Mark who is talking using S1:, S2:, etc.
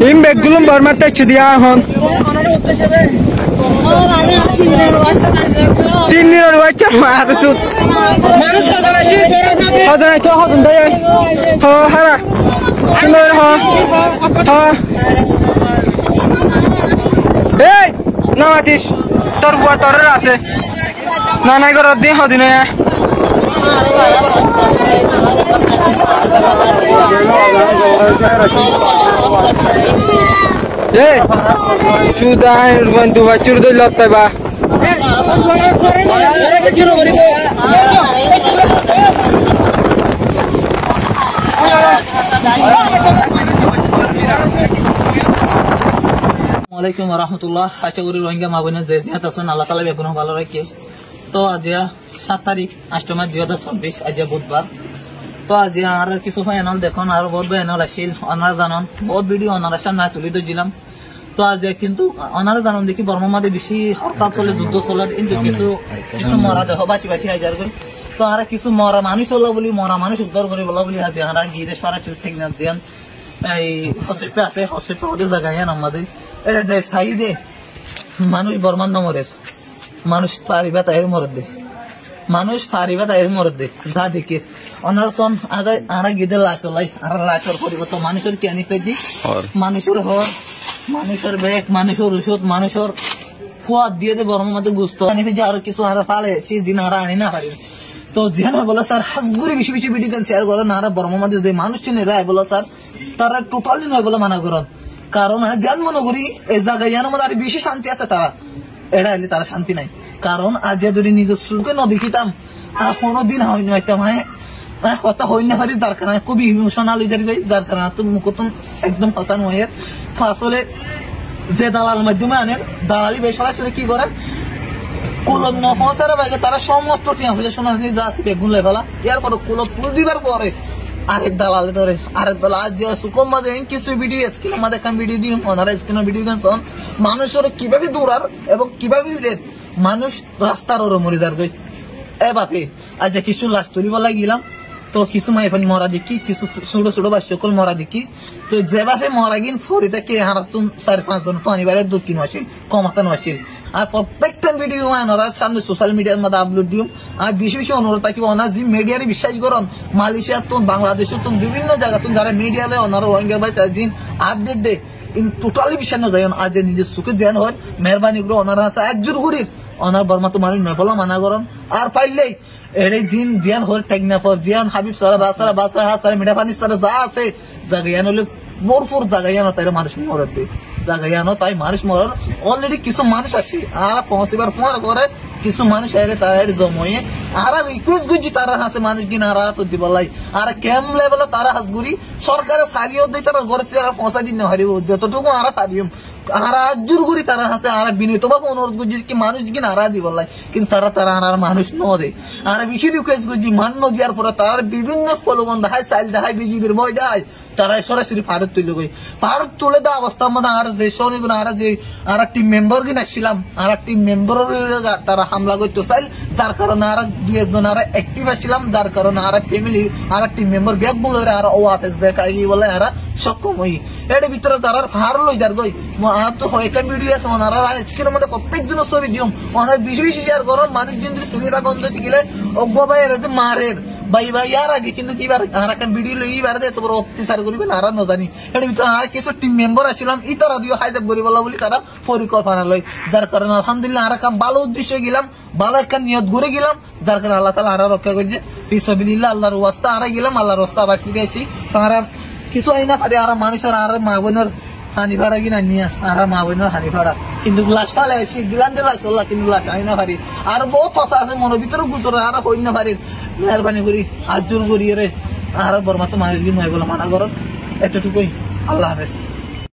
S1: ইম বেগুলুম বর্মার টাইচ দিয়া এখন 3 দিনের বাচ্চা মার সুত মানুষ কথা নাই তো হতন দেয় হ হারা সুন্দর হ এই না মাতিস তোর বুয়া তোর আছে না নাই ঘর দিন হদিনে এই সুদাই বন্ধু বাচুর দই লত্তাই বা
S2: আসসালামুআলাইকুম রহমতুল্লাহ। আশা করি রোহিঙ্গা মা বোনের যে যেহেতু আছেন আল্লাহ তালা বেগুন ভালো রাখে। তো আজিয়া 7 তারিখ 8 মাস 2026 আজিয়া বুধবার। তো আজিয়া আর কিছু ফাইনাল দেখুন আর বহুত ফাইনাল আসিল ওনারা জানন বহুত ভিডিও ওনারা সামনে তুলি দিলাম। তো আজিয়া কিন্তু ওনারা জানন দেখি বর্মা মাঝে বেশি হরতাল চলে যুদ্ধ চলে কিন্তু কিছু মরা দেহ বাঁচি বাঁচি হাজার করে। তো আর কিছু মরা মানুষ হলো বলি মরা মানুষ উদ্ধার করে বলা বলি আজিয়া আর গিয়ে সরাসরি ঠিক না দিয়ান এই হসপিটাল আছে হসপিটাল ওদের জায়গায় আমাদের এটা দেখ সাইডে মানুষ বর্মান নমরের মানুষ পারিবা তাইর মরদ দে মানুষ পারিবা তাইর মরদ দে যা দেখে অনার সন আরা গিদে লাশ লাই আর লাশর পরিবর্তন মানুষের কি আনি পেদি মানুষের হর মানুষের বেগ মানুষের ওষুধ মানুষের ফুয়াদ দিয়ে দে বর্মার মধ্যে গুস্ত আনি পেদি আর কিছু আর ফালে সে দিন আর আনি না পারি। তো যেন বলো স্যার হাসগুড়ি বেশি বেশি ভিডিও শেয়ার করেন আর বর্মার মধ্যে যে মানুষ চিনে রায় বলো স্যার তারা টোটালি নয় বলে মানা করেন। কারণ যেন মনে করি এই জায়গায় যেন আর বেশি শান্তি আছে তারা এটা এলে তারা শান্তি নাই। কারণ আজ যদি নিজের চোখে ন দেখিতাম কোনোদিন হইতাম কথা হই না পারি যার কারণে খুবই ইমোশনাল হয়ে যাবে যার কারণে তো মুখতন একদম কথা নয়। তো আসলে যে দালাল মাধ্যমে আনেন দালালি বেশ সরাসরি কি করে কুলত নফারে বাইকে তারা সমস্ত টিয়া হয়ে শোনা যা আছে বেগুন লাই ফেলা এর পরে কুলত তুলে দিবার পরে আরেক দালালে ধরে আরেক দালাল আজ সুকম মাঝে কিছু ভিডিও স্ক্রিনের মাঝে একটা ভিডিও দিই ওনারা স্ক্রিনের ভিডিও গান মানুষের কিভাবে দৌড়ার এবং কিভাবে মানুষ রাস্তার ওরে মরে যাবে এ বাপে আজ কিছু লাশ তুলিব লাগিলাম। তো কিছু মাইফানি মরা দেখি কিছু ছোট ছোট বা সকল মরা দেখি। তো যে বাপে মরা গিন ফরি থেকে হারাতুন 4-5 জন পানিবারে 2-3 মাসে কমাতানো আসে আর প্রত্যেকটা ভিডিও ওনারা সামনে সোশ্যাল মিডিয়ার মধ্যে আপলোড দিও আর বেশি বেশি অনুরোধ থাকি ওনার যে মিডিয়ারে বিশ্বাস করুন মালয়েশিয়া তুন বাংলাদেশ তুন বিভিন্ন জায়গা তুন যারা মিডিয়ালে ওনারা রোহিঙ্গার ভাই দিন আপডেট দে টোটালি বিশ্বাস না যায় আজ নিজের সুখে যেন হয় মেহরবানি করে ওনারা আছে একজোর করির ওনার বর্মা তো মানুষ নয় বলা মানা করুন আর পাইলেই এড়ে জিন জিয়ান হল টেকনা পর জিয়ান হাবিব সারা রাস্তারা বাসার হাত সারা মিঠা পানি সারা যা আছে জায়গায়ান হলে ভরপুর জায়গায়ানো তাই মানুষ মরত দে জায়গায়ানো তাই মানুষ মরার অলরেডি কিছু মানুষ আছে আর পৌঁছিবার পরে কিছু মানুষ এরে তারা জময়ে আর রিকোয়েস্ট করছি তারা হাসে মানুষ কিনা আর তো দিবলাই আর ক্যাম্প লেভেলে তারা হাসগুড়ি সরকারের সারিও দিয়ে তারা ঘরে তারা পৌঁছা দিন না হারিব যতটুকু আর পারিম আর জোর করি তারা হাসে আর বিনীত ভাবে অনুরোধ করছি কি মানুষ কিনা আর দিবলাই কিন্তু তারা আর মানুষ ন দে আর বেশি রিকোয়েস্ট করছি মান ন দেওয়ার পরে তার বিভিন্ন ফলবন দেখায় চাইল দেখায় বিজিবির বই দেয় তারা সরাসরি ভারত তুলে গই ভারত তুলে দেওয়া অবস্থা মানে আর যে সৈনিক আর যে আর টিম মেম্বার কিনা ছিলাম আর টিম মেম্বার তারা হামলা করতে চাইল যার কারণে আর 2-1 আর অ্যাক্টিভ আসছিলাম যার কারণে আর ফ্যামিলি আর টিম মেম্বার ব্যাগ বলে আর ও অফিস ব্যাগ আই বলে আর সক্ষম হই এর ভিতরে তারা ভার লই যার গই তো হয়তো ভিডিও আছে ওনারা স্ক্রিনের মধ্যে প্রত্যেকজন ছবি দিও ওনারা বেশি বেশি শেয়ার করো মানুষ যদি সুবিধা গন্ধ গেলে অজ্ঞ ভাই এর যে মারের ভাই ভাই আর আগে কিন্তু কিবার আর একটা ভিডিও লই বার দে তোর অত্যাচার করিবেন আর না জানি এর ভিতরে আর কিছু টিম মেম্বার আসিলাম ই তারা দিও হাইজাব করি বলা বলি তারা পরিকল্পনা লই যার কারণে আলহামদুলিল্লাহ আর কাম ভালো উদ্দেশ্য গেলাম ভালো একটা নিয়ত ঘুরে গেলাম যার কারণে আল্লাহ তাআলা আর রক্ষা করছে ফিসাবিলিল্লাহ আল্লাহর ওয়াস্তা আর গেলাম আল্লাহর ওয়াস্তা আবার ফিরে আসি তারা কিছু আইনা পারে আর মানুষের আর মা বোনের হানি ভাড়া কিনা নিয়ে আর মা বোনের হানি ভাড়া কিন্তু লাশ ফালে আসি দিলাম যে লাশ কিন্তু লাশ আইনা পারি আর বহুত কথা আছে মনের ভিতরে গুতরে আর হই না পারি মেহরবানি করি আজুর করি রে আর বর্মা তো মানুষ নয় বলে মানা করো এতটুকুই আল্লাহ হাফেজ।